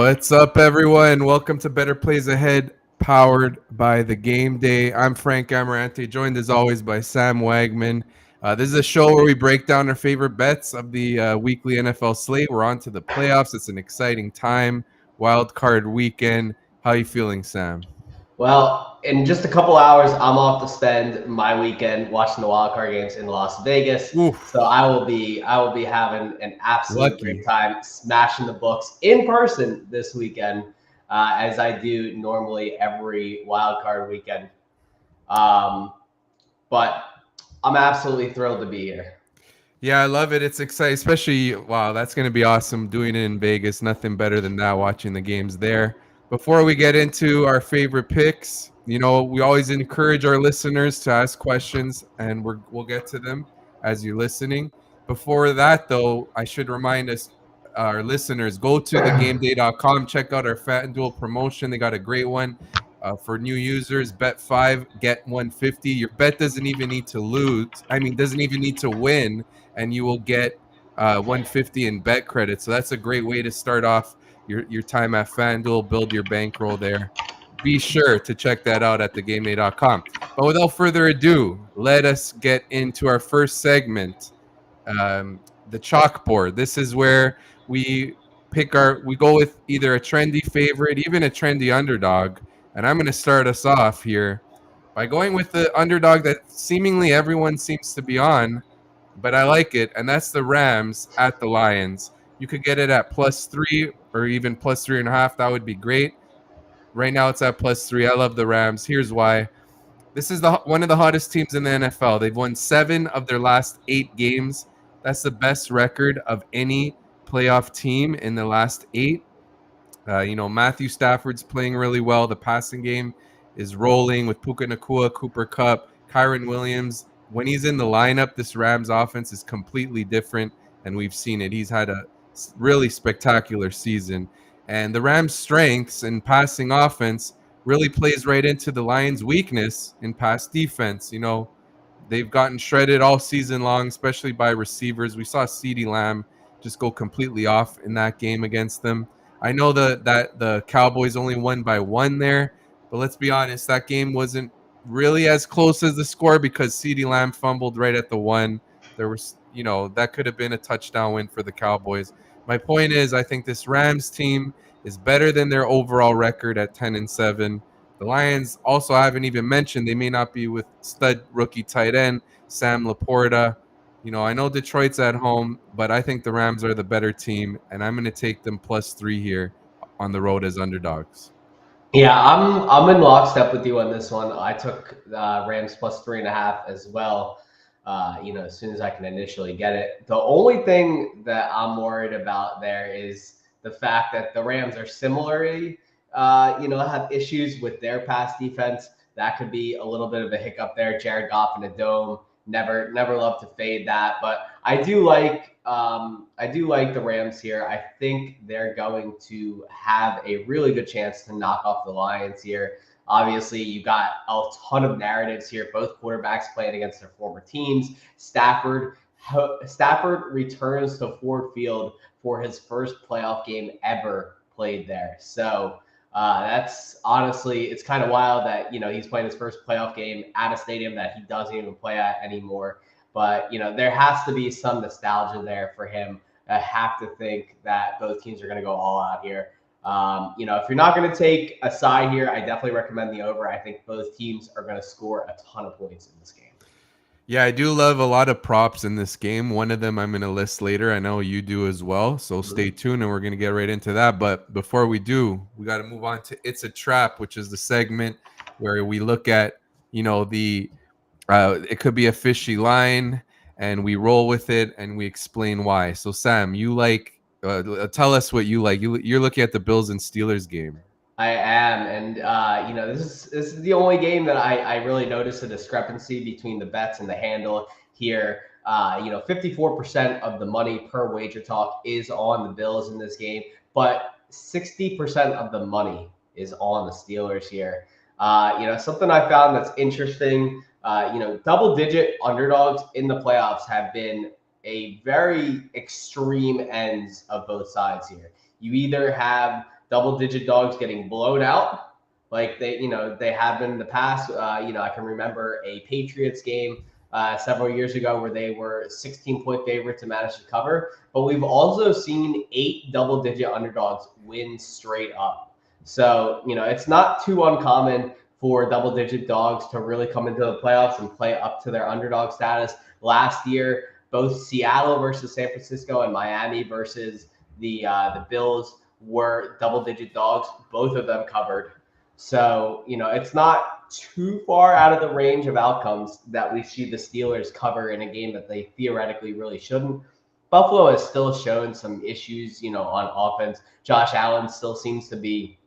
What's up, everyone? Welcome to Better Plays Ahead, powered by the Game Day. I'm Frank Amarante, joined as always by Sam Wagman. This is a show where we break down our favorite bets of the weekly NFL slate. We're on to the playoffs. It's an exciting time. Wild card weekend. How you feeling, Sam? Well, in just a couple hours, I'm off to spend my weekend watching the wild card games in Las Vegas. Oof, So I will be having an absolute great lucky. time smashing the books in person this weekend, as I do normally every wild card weekend. Um, but I'm absolutely thrilled to be here. Yeah, I love it. It's exciting, especially wow, that's going to be awesome doing it in Vegas. Nothing better than that, watching the games there. Before we get into our favorite picks, we always encourage our listeners to ask questions, and we'll get to them as you're listening. Before that, though, I should remind our listeners, go to thegameday.com, check out our FanDuel promotion. They got a great one for new users. Bet 5, get 150. Your bet doesn't even need to lose. Doesn't even need to win, and you will get 150 in bet credit. So that's a great way to start off your time at FanDuel, build your bankroll there. Be sure to check that out at thegameday.com. But without further ado, let us get into our first segment, the chalkboard. This is where we we go with either a trendy favorite, even a trendy underdog. And I'm going to start us off here by going with the underdog that seemingly everyone seems to be on, but I like it, and that's the Rams at the Lions. You could get it at +3 or even +3.5. That would be great. Right now, it's at +3. I love the Rams. Here's why. This is one of the hottest teams in the NFL. They've won 7 of their last 8 games. That's the best record of any playoff team in the last 8. Matthew Stafford's playing really well. The passing game is rolling with Puka Nacua, Cooper Kupp, Kyron Williams. When he's in the lineup, this Rams offense is completely different, and we've seen it. He's had a really spectacular season. And the Rams' strengths in passing offense really plays right into the Lions' weakness in pass defense. They've gotten shredded all season long, especially by receivers. We saw CeeDee Lamb just go completely off in that game against them. I know that the Cowboys only won by 1 there, but let's be honest, that game wasn't really as close as the score because CeeDee Lamb fumbled right at the 1. There was, that could have been a touchdown win for the Cowboys. My point is, I think this Rams team is better than their overall record at 10-7. The Lions also haven't even mentioned they may not be with stud rookie tight end Sam Laporta. I know Detroit's at home, but I think the Rams are the better team, and I'm going to take them +3 here on the road as underdogs. Yeah, I'm in lockstep with you on this one. I took Rams +3.5 as well. As soon as I can initially get it. The only thing that I'm worried about there is the fact that the Rams are similarly, have issues with their pass defense. That could be a little bit of a hiccup there. Jared Goff in a dome. Never love to fade that, but I do like the Rams here. I think they're going to have a really good chance to knock off the Lions here. Obviously, you got a ton of narratives here. Both quarterbacks playing against their former teams. Stafford returns to Ford Field for his first playoff game ever played there. So that's honestly, it's kind of wild that he's playing his first playoff game at a stadium that he doesn't even play at anymore. But there has to be some nostalgia there for him. I have to think that both teams are going to go all out here. If you're not going to take a side here, I definitely recommend the over. I think both teams are going to score a ton of points in this game. Yeah, I do love a lot of props in this game. One of them I'm going to list later. I know you do as well. So stay tuned and we're going to get right into that. But before we do, we got to move on to It's a Trap, which is the segment where we look at, it could be a fishy line and we roll with it and we explain why. So Sam, tell us what you like. You're looking at the Bills and Steelers game. I am, and this is the only game that I really notice a discrepancy between the bets and the handle here. 54% of the money per wager talk is on the Bills in this game, but 60% of the money is on the Steelers here. Something I found that's interesting. Double-digit underdogs in the playoffs have been a very extreme ends of both sides here. You either have double-digit dogs getting blown out like they have been in the past. I can remember a Patriots game several years ago where they were 16-point favorites and managed to cover. But we've also seen 8 double-digit underdogs win straight up. So it's not too uncommon for double-digit dogs to really come into the playoffs and play up to their underdog status. Last year, both Seattle versus San Francisco and Miami versus the Bills were double-digit dogs. Both of them covered. So, it's not too far out of the range of outcomes that we see the Steelers cover in a game that they theoretically really shouldn't. Buffalo has still shown some issues, on offense. Josh Allen still seems to be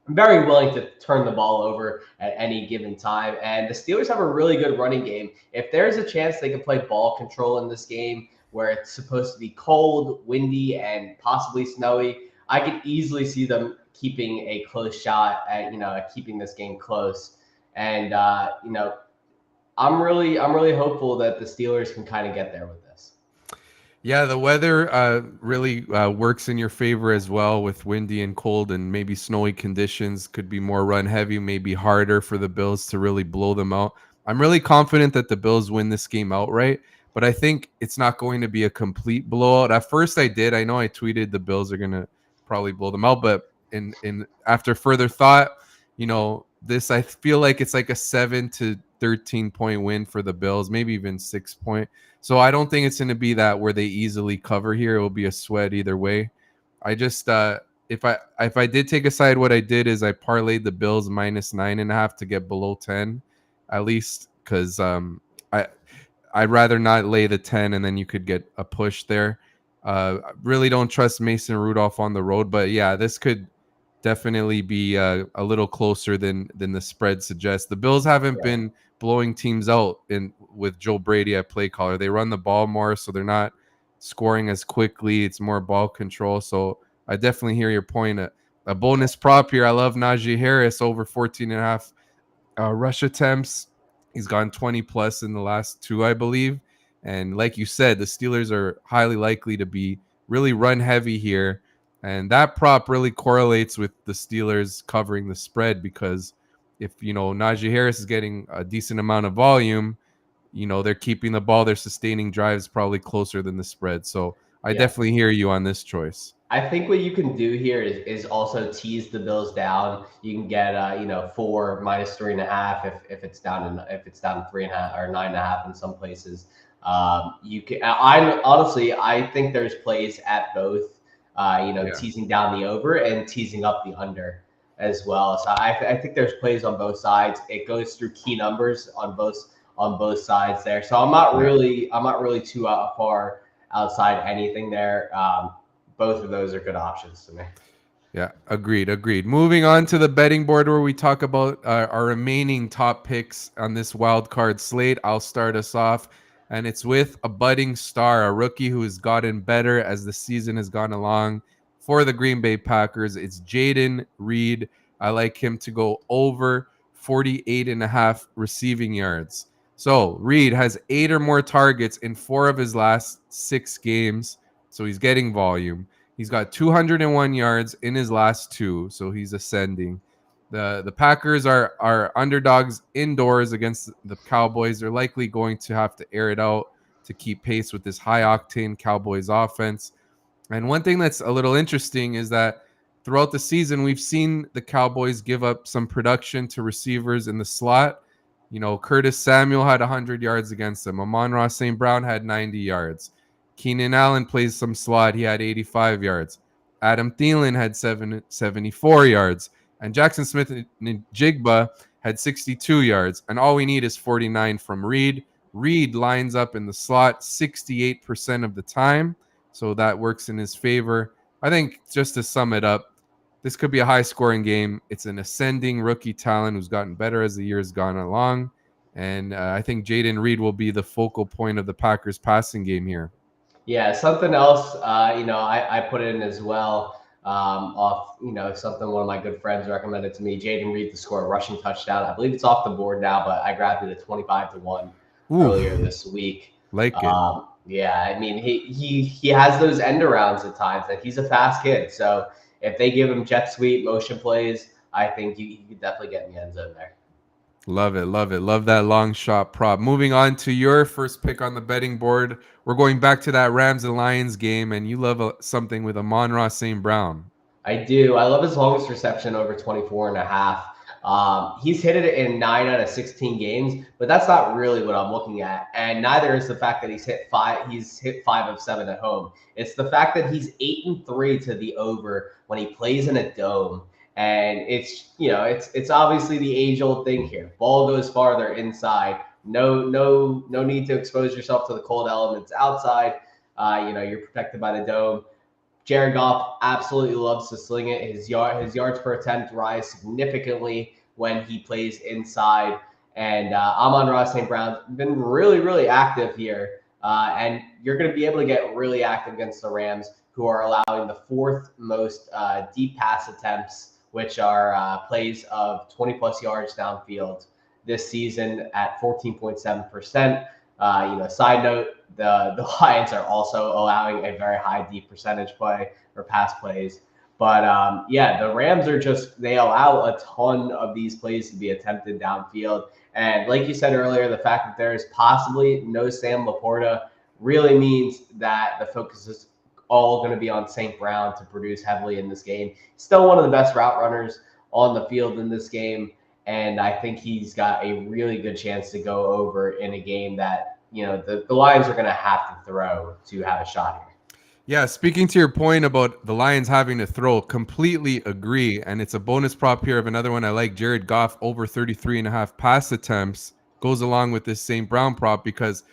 very willing to turn the ball over at any given time. And the Steelers have a really good running game. If there's a chance they can play ball control in this game where it's supposed to be cold, windy, and possibly snowy, I could easily see them keeping a close shot at keeping this game close. And I'm really hopeful that the Steelers can kind of get there with this. Yeah, the weather really works in your favor as well with windy and cold and maybe snowy conditions. Could be more run heavy, maybe harder for the Bills to really blow them out. I'm really confident that the Bills win this game outright, but I think it's not going to be a complete blowout. At first I know I tweeted the Bills are going to probably blow them out, but in after further thought, this I feel like it's like a 7 to 13 point win for the Bills, maybe even 6 point. So I don't think it's going to be that where they easily cover here. It will be a sweat either way. I just if I did take a side, what I did is I parlayed the Bills -9.5 to get below 10, at least because I I'd rather not lay the 10 and then you could get a push there. I really don't trust Mason Rudolph on the road, but yeah, this could definitely be a little closer than the spread suggests. The Bills haven't Right. been blowing teams out with Joe Brady at play caller. They run the ball more, so they're not scoring as quickly. It's more ball control. So I definitely hear your point. A bonus prop here. I love Najee Harris over 14.5 rush attempts. He's gone 20 plus in the last two, I believe. And like you said, the Steelers are highly likely to be really run heavy here. And that prop really correlates with the Steelers covering the spread because if, Najee Harris is getting a decent amount of volume, they're keeping the ball, they're sustaining drives probably closer than the spread. So I Yeah. definitely hear you on this choice. I think what you can do here is also tease the Bills down. You can get 4 -3.5 if it's down to 3.5 or 9.5 in some places. You can. I think there's plays at both. Yeah. Teasing down the over and teasing up the under as well. So I think there's plays on both sides. It goes through key numbers on both sides there. So Yeah. I'm not really too far outside anything there. Both of those are good options to me. Yeah, agreed. Moving on to the betting board where we talk about our remaining top picks on this wild card slate. I'll start us off, and it's with a budding star, a rookie who has gotten better as the season has gone along for the Green Bay Packers. It's Jaden Reed. I like him to go over 48.5 receiving yards. So Reed has 8 or more targets in 4 of his last 6 games, so he's getting volume. He's got 201 yards in his last 2, so he's ascending. The Packers are underdogs indoors against the Cowboys. They're likely going to have to air it out to keep pace with this high octane Cowboys offense. And one thing that's a little interesting is that throughout the season, we've seen the Cowboys give up some production to receivers in the slot. Curtis Samuel had 100 yards against them. Amon-Ra St. Brown had 90 yards. Keenan Allen plays some slot. He had 85 yards. Adam Thielen had 74 yards. And Jackson Smith-Njigba had 62 yards. And all we need is 49 from Reed. Reed lines up in the slot 68% of the time. So that works in his favor. I think just to sum it up, this could be a high-scoring game. It's an ascending rookie talent who's gotten better as the years gone along. And I think Jaden Reed will be the focal point of the Packers passing game here. Yeah, something else, I put in as well off, something one of my good friends recommended to me. Jaden Reed to score a rushing touchdown. I believe it's off the board now, but I grabbed it at 25-1 Ooh, earlier this week. like it. Yeah, I mean, he has those end arounds at times, and he's a fast kid. So if they give him jet sweep motion plays, I think you could definitely get in the end zone there. Love it, love it. Love that long shot prop. Moving on to your first pick on the betting board. We're going back to that Rams and Lions game, and you love something with Amon-Ra St. Brown. I do. I love his longest reception over 24 and a half. He's hit it in 9 out of 16 games, but that's not really what I'm looking at. And neither is the fact that he's hit 5 of 7 at home. It's the fact that he's 8-3 to the over when he plays in a dome. And it's obviously the age-old thing here. Ball goes farther inside. No need to expose yourself to the cold elements outside. You're protected by the dome. Jared Goff absolutely loves to sling it. His yards per attempt rise significantly when he plays inside. And Amon-Ra St. Brown's been really, really active here. And you're going to be able to get really active against the Rams, who are allowing the 4th most deep pass attempts, which are plays of 20-plus yards downfield this season at 14.7%. Side note, the Lions are also allowing a very high deep percentage play or pass plays. But the Rams they allow a ton of these plays to be attempted downfield. And like you said earlier, the fact that there is possibly no Sam Laporta really means that the focus is all going to be on St. Brown to produce heavily in this game. Still one of the best route runners on the field in this game. And I think he's got a really good chance to go over in a game that, the Lions are going to have to throw to have a shot here. Yeah, speaking to your point about the Lions having to throw, completely agree. And it's a bonus prop here of another one I like. Jared Goff over 33.5 pass attempts goes along with this St. Brown prop because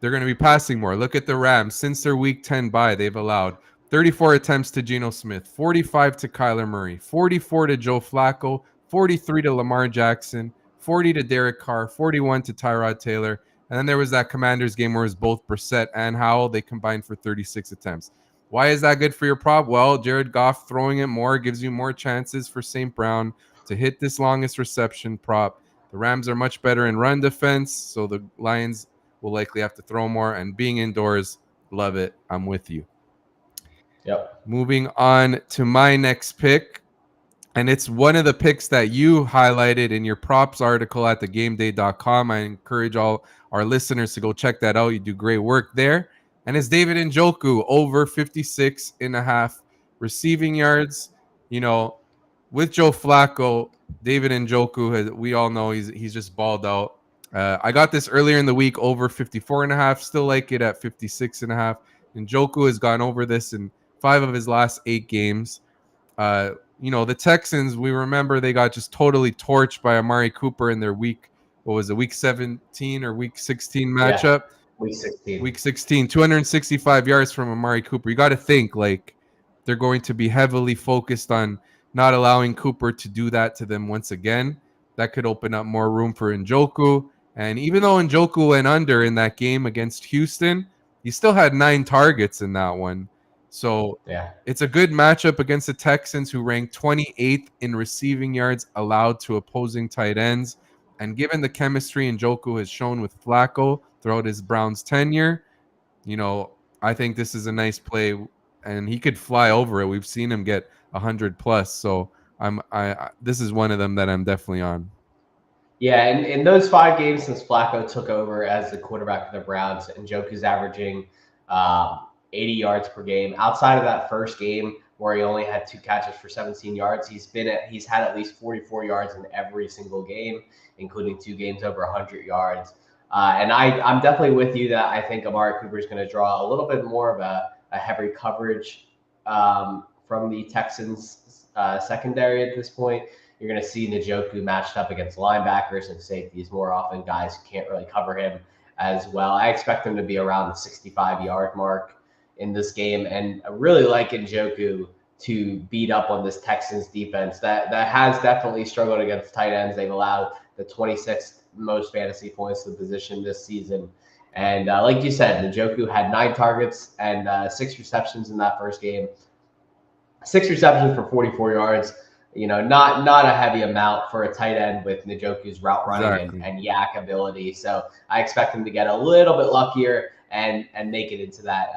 they're going to be passing more. Look at the Rams. Since their week 10 bye, they've allowed 34 attempts to Geno Smith, 45 to Kyler Murray, 44 to Joe Flacco, 43 to Lamar Jackson, 40 to Derek Carr, 41 to Tyrod Taylor. And then there was that Commanders game where it was both Brissett and Howell. They combined for 36 attempts. Why is that good for your prop? Well, Jared Goff throwing it more gives you more chances for St. Brown to hit this longest reception prop. The Rams are much better in run defense, so the Lions will likely have to throw more. And being indoors, love it. I'm with you. Yep. Moving on to my next pick. And it's one of the picks that you highlighted in your props article at thegameday.com. I encourage all our listeners to go check that out. You do great work there. And it's David Njoku over 56.5 receiving yards. With Joe Flacco, David Njoku, we all know he's just balled out. I got this earlier in the week over 54.5. Still like it at 56.5. Njoku has gone over this in 5 of his last 8 games. The Texans, we remember they got just totally torched by Amari Cooper in their week 17 or week 16 matchup? Yeah, week 16. Week 16, 265 yards from Amari Cooper. You got to think they're going to be heavily focused on not allowing Cooper to do that to them once again. That could open up more room for Njoku. And even though Njoku went under in that game against Houston, he still had 9 targets in that one. So it's a good matchup against the Texans, who ranked 28th in receiving yards allowed to opposing tight ends. And given the chemistry Njoku has shown with Flacco throughout his Browns tenure, I think this is a nice play, and he could fly over it. We've seen him get 100 plus. So this is one of them that I'm definitely on. Yeah, and in those 5 games since Flacco took over as the quarterback for the Browns, Njoku's averaging 80 yards per game. Outside of that first game where he only had 2 catches for 17 yards, he's had at least 44 yards in every single game, including 2 games over 100 yards. And I'm definitely with you that I think Amari Cooper is going to draw a little bit more of a heavy coverage from the Texans secondary at this point. You're going to see Njoku matched up against linebackers and safeties more often, guys who can't really cover him as well. I expect him to be around the 65-yard mark in this game, and I really like Njoku to beat up on this Texans defense that has definitely struggled against tight ends. They've allowed the 26th most fantasy points to the position this season. And like you said, Njoku had 9 targets and 6 receptions in that first game. 6 receptions for 44 yards. Not a heavy amount for a tight end with Njoku's route running and yak ability. So I expect him to get a little bit luckier and make it into that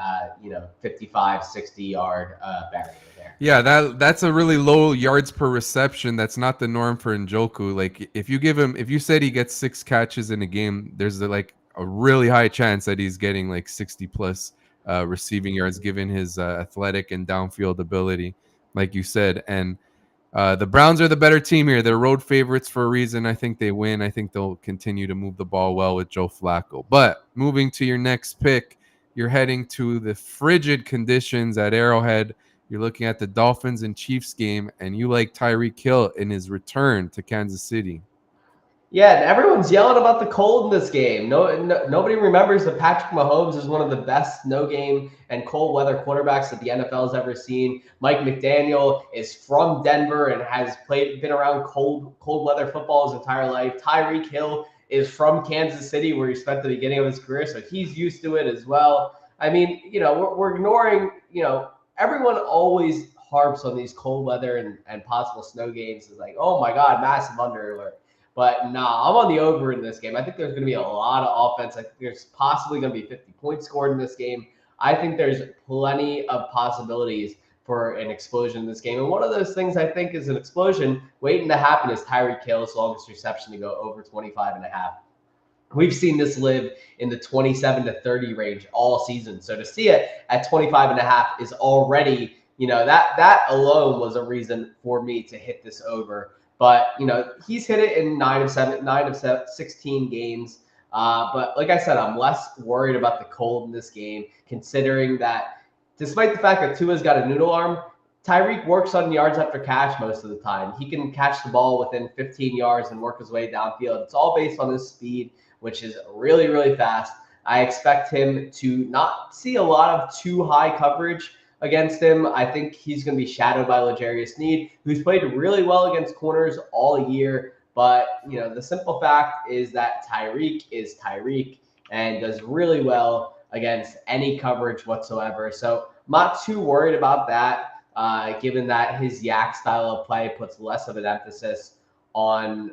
55, 60 yard barrier there. Yeah, that's a really low yards per reception. That's not the norm for Njoku. Like if you said he gets 6 catches in a game, there's like a really high chance that he's getting like 60 plus receiving yards given his athletic and downfield ability, like you said. And the Browns are the better team here. They're road favorites for a reason. I think they win. I think they'll continue to move the ball well with Joe Flacco. But moving to your next pick, you're heading to the frigid conditions at Arrowhead. You're looking at the Dolphins and Chiefs game, and you like Tyreek Hill in his return to Kansas City. Yeah, and everyone's yelling about the cold in this game. Nobody remembers that Patrick Mahomes is one of the best no-game and cold weather quarterbacks that the NFL has ever seen. Mike McDaniel is from Denver and has been around cold weather football his entire life. Tyreek Hill is from Kansas City, where he spent the beginning of his career, so he's used to it as well. I mean, we're ignoring, everyone always harps on these cold weather and possible snow games. It's like, oh my God, massive under alert. But nah, I'm on the over in this game. I think there's going to be a lot of offense. I think there's possibly going to be 50 points scored in this game. I think there's plenty of possibilities for an explosion in this game. And one of those things I think is an explosion waiting to happen is Tyreek Hill's longest reception to go over 25.5. We've seen this live in the 27 to 30 range all season. So to see it at 25.5 is already, that alone was a reason for me to hit this over. But, he's hit it in 9 of 16 games. But like I said, I'm less worried about the cold in this game, considering that despite the fact that Tua's got a noodle arm, Tyreek works on yards after catch most of the time. He can catch the ball within 15 yards and work his way downfield. It's all based on his speed, which is really, really fast. I expect him to not see a lot of too high coverage against him. I think he's going to be shadowed by L'Jarius Sneed, who's played really well against corners all year. But, the simple fact is that Tyreek is Tyreek and does really well against any coverage whatsoever. So I'm not too worried about that, given that his yak style of play puts less of an emphasis on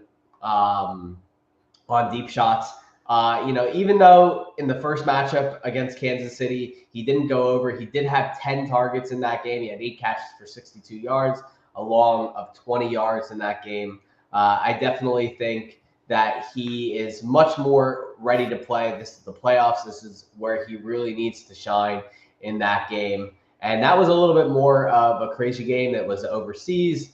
deep shots. Even though in the first matchup against Kansas City, he didn't go over, he did have 10 targets in that game. He had 8 catches for 62 yards, a long of 20 yards in that game. I definitely think that he is much more ready to play. This is the playoffs. This is where he really needs to shine in that game. And that was a little bit more of a crazy game. It was overseas,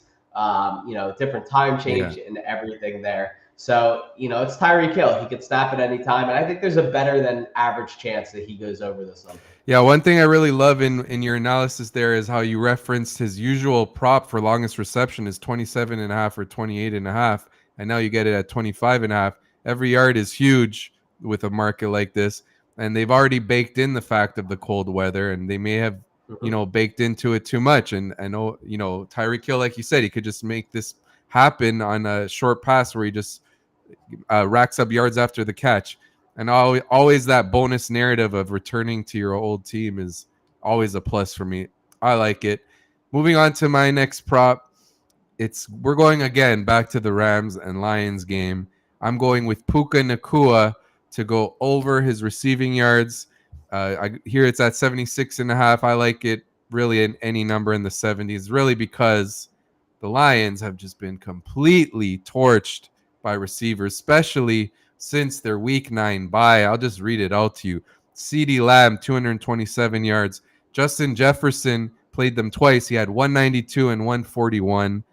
different time change and everything there. So, it's Tyreek Hill. He could snap at any time. And I think there's a better than average chance that he goes over this number. Yeah, one thing I really love in your analysis there is how you referenced his usual prop for longest reception is 27.5 or 28.5. And now you get it at 25.5. Every yard is huge with a market like this. And they've already baked in the fact of the cold weather, and they may have, baked into it too much. And I know, Tyreek Hill, like you said, he could just make this happen on a short pass where he just racks up yards after the catch. And always that bonus narrative of returning to your old team is always a plus for me. I like it. Moving on to my next prop. We're going again back to the Rams and Lions game. I'm going with Puka Nacua to go over his receiving yards. I hear it's at 76.5. I like it really in any number in the 70s, really because the Lions have just been completely torched by receivers, especially since their week 9 bye. I'll just read it out to you. CeeDee Lamb, 227 yards. Justin Jefferson played them twice. He had 192 and 141.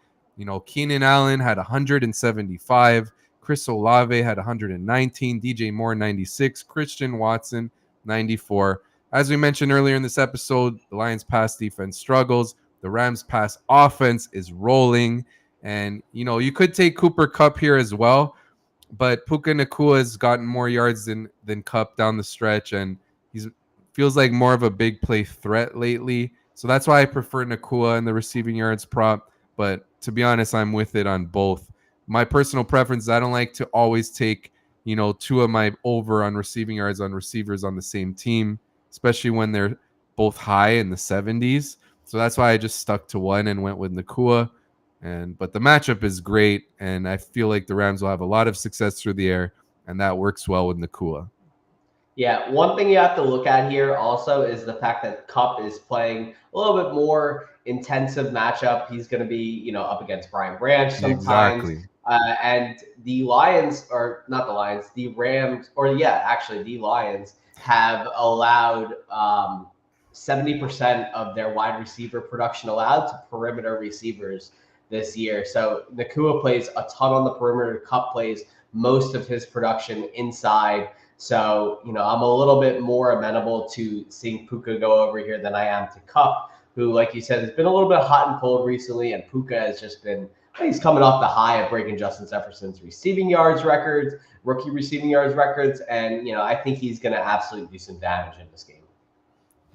Keenan Allen had 175. Chris Olave had 119. DJ Moore, 96. Christian Watson, 94. As we mentioned earlier in this episode, the Lions' pass defense struggles. The Rams' pass offense is rolling. And, you could take Cooper Kupp here as well. But Puka Nacua has gotten more yards than Kupp down the stretch, and he feels like more of a big play threat lately. So that's why I prefer Nacua in the receiving yards prop. But to be honest, I'm with it on both. My personal preference is I don't like to always take, two of my over on receiving yards on receivers on the same team, especially when they're both high in the 70s. So that's why I just stuck to one and went with Nacua. But the matchup is great, and I feel like the Rams will have a lot of success through the air, and that works well with Nacua. Yeah, one thing you have to look at here also is the fact that Cup is playing a little bit more intensive matchup. He's going to be, up against Brian Branch sometimes. Exactly. And the Lions, or not the Lions, the Rams, or yeah, actually the Lions have allowed 70% of their wide receiver production allowed to perimeter receivers this year. So Nakua plays a ton on the perimeter. Cup plays most of his production inside. So, I'm a little bit more amenable to seeing Puka go over here than I am to Cup, who, like you said, has been a little bit hot and cold recently. And Puka has just been, he's coming off the high of breaking Justin Jefferson's receiving yards records, rookie receiving yards records. And, I think he's going to absolutely do some damage in this game.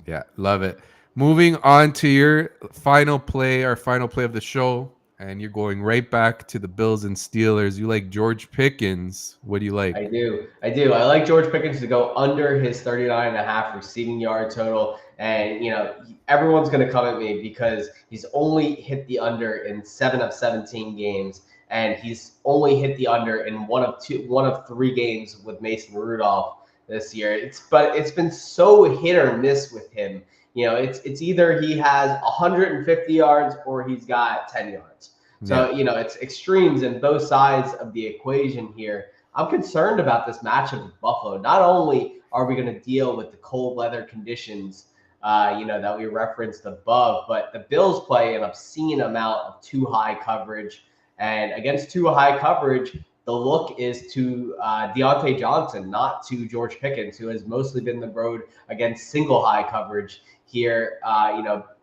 Yeah, love it. Moving on to your final play, our final play of the show, and you're going right back to the Bills and Steelers. You like George Pickens. What do you I like? do. I do. I like George Pickens to go under his 39 and a half receiving yard total. And, everyone's going to come at me because he's only hit the under in 7 of 17 games. And he's only hit the under in one of 3 games with Mason Rudolph this year. But it's been so hit or miss with him. It's either he has 150 yards or he's got 10 yards. Yeah. So, it's extremes in both sides of the equation here. I'm concerned about this matchup with Buffalo. Not only are we going to deal with the cold weather conditions, that we referenced above, but the Bills play an obscene amount of too high coverage. And against too high coverage, the look is to Deontay Johnson, not to George Pickens, who has mostly been the road against single high coverage here.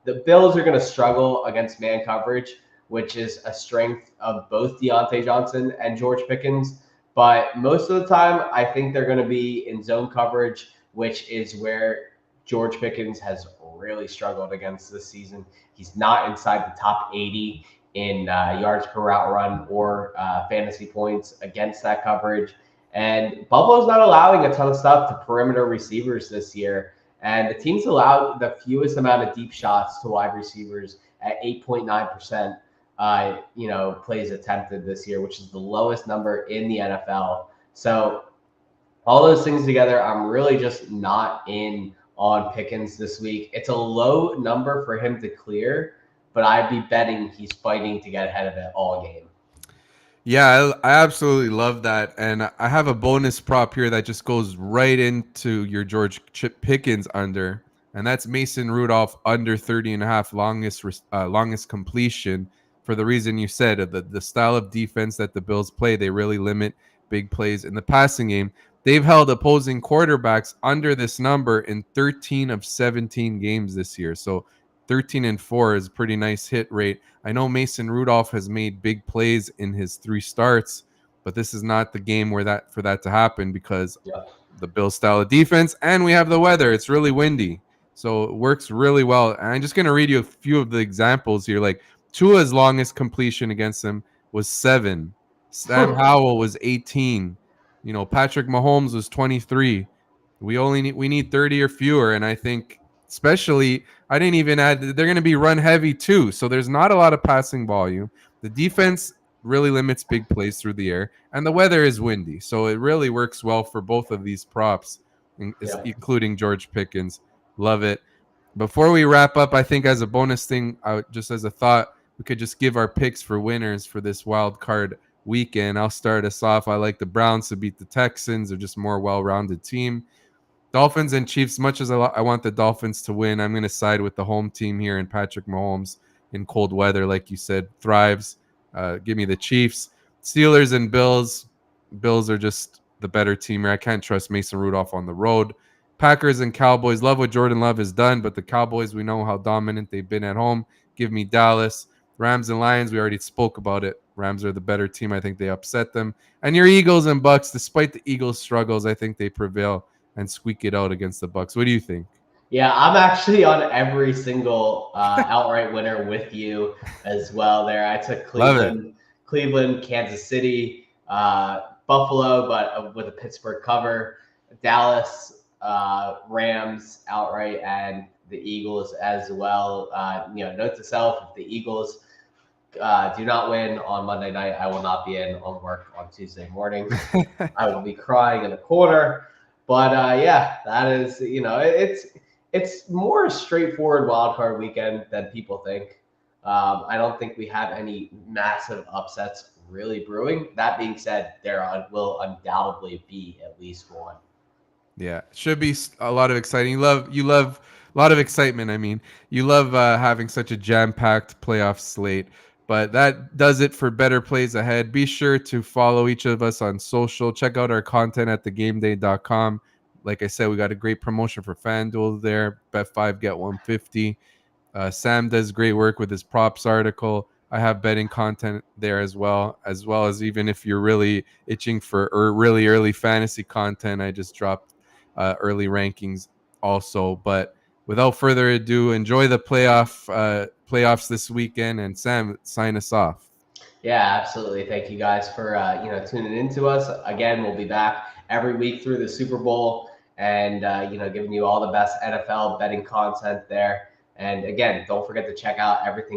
The Bills are going to struggle against man coverage, which is a strength of both Deontay Johnson and George Pickens. But most of the time, I think they're going to be in zone coverage, which is where George Pickens has really struggled against this season. He's not inside the top 80 in yards per route run or fantasy points against that coverage. And Buffalo's not allowing a ton of stuff to perimeter receivers this year. And the team's allowed the fewest amount of deep shots to wide receivers at 8.9%. Plays attempted this year, which is the lowest number in the NFL. So all those things together, I'm really just not in on Pickens this week. It's a low number for him to clear, but I'd be betting he's fighting to get ahead of it all game. Yeah, I absolutely love that. And I have a bonus prop here that just goes right into your George Chip Pickens under, and that's Mason Rudolph under 30 and a half longest completion for the reason you said, the style of defense that the Bills play, they really limit big plays in the passing game. They've held opposing quarterbacks under this number in 13 of 17 games this year. So 13-4 is a pretty nice hit rate. I know Mason Rudolph has made big plays in his 3 starts, but this is not the game where that to happen because Yep. the Bills style of defense and we have the weather. It's really windy. So it works really well. And I'm just going to read you a few of the examples here. Like Tua's longest completion against him was 7. Sam Howell was 18. Patrick Mahomes was 23. We need 30 or fewer, and I think especially I didn't even add they're going to be run heavy too. So there's not a lot of passing volume. The defense really limits big plays through the air, and the weather is windy. So it really works well for both of these props, Yep. including George Pickens. Love it. Before we wrap up, I think as a bonus thing, just as a thought, we could just give our picks for winners for this wild card weekend. I'll start us off. I like the Browns to beat the Texans. They're just more well-rounded team. Dolphins and Chiefs, much as I want the Dolphins to win, I'm going to side with the home team here, and Patrick Mahomes in cold weather, like you said, thrives. Give me the Chiefs. Steelers and Bills. Bills are just the better team here. I can't trust Mason Rudolph on the road. Packers and Cowboys. Love what Jordan Love has done, but the Cowboys, we know how dominant they've been at home. Give me Dallas. Rams and Lions, we already spoke about it. Rams are the better team. I think they upset them. And your Eagles and Bucks, despite the Eagles' struggles, I think they prevail and squeak it out against the Bucks. What do you think? Yeah, I'm actually on every single outright winner with you as well. There, I took Love it. Cleveland, Kansas City, Buffalo, but with a Pittsburgh cover, Dallas, Rams outright, and the Eagles as well. Note to self: if the Eagles do not win on Monday night, I will not be in on work on Tuesday morning. I will be crying in the corner. But yeah, that is, it's more a straightforward wild card weekend than people think. I don't think we have any massive upsets really brewing. That being said, will undoubtedly be at least one. Yeah, should be a lot of exciting. You love a lot of excitement. I mean, you love having such a jam-packed playoff slate. But that does it for better plays ahead. Be sure to follow each of us on social. Check out our content at thegameday.com. Like I said, we got a great promotion for FanDuel there. Bet 5 get 150. Sam does great work with his props article. I have betting content there as well as even if you're really itching for really early fantasy content, I just dropped early rankings also. But without further ado, enjoy the playoffs this weekend. And Sam, sign us off. Yeah, absolutely. Thank you guys for tuning into us. Again, we'll be back every week through the Super Bowl and giving you all the best NFL betting content there. And again, don't forget to check out everything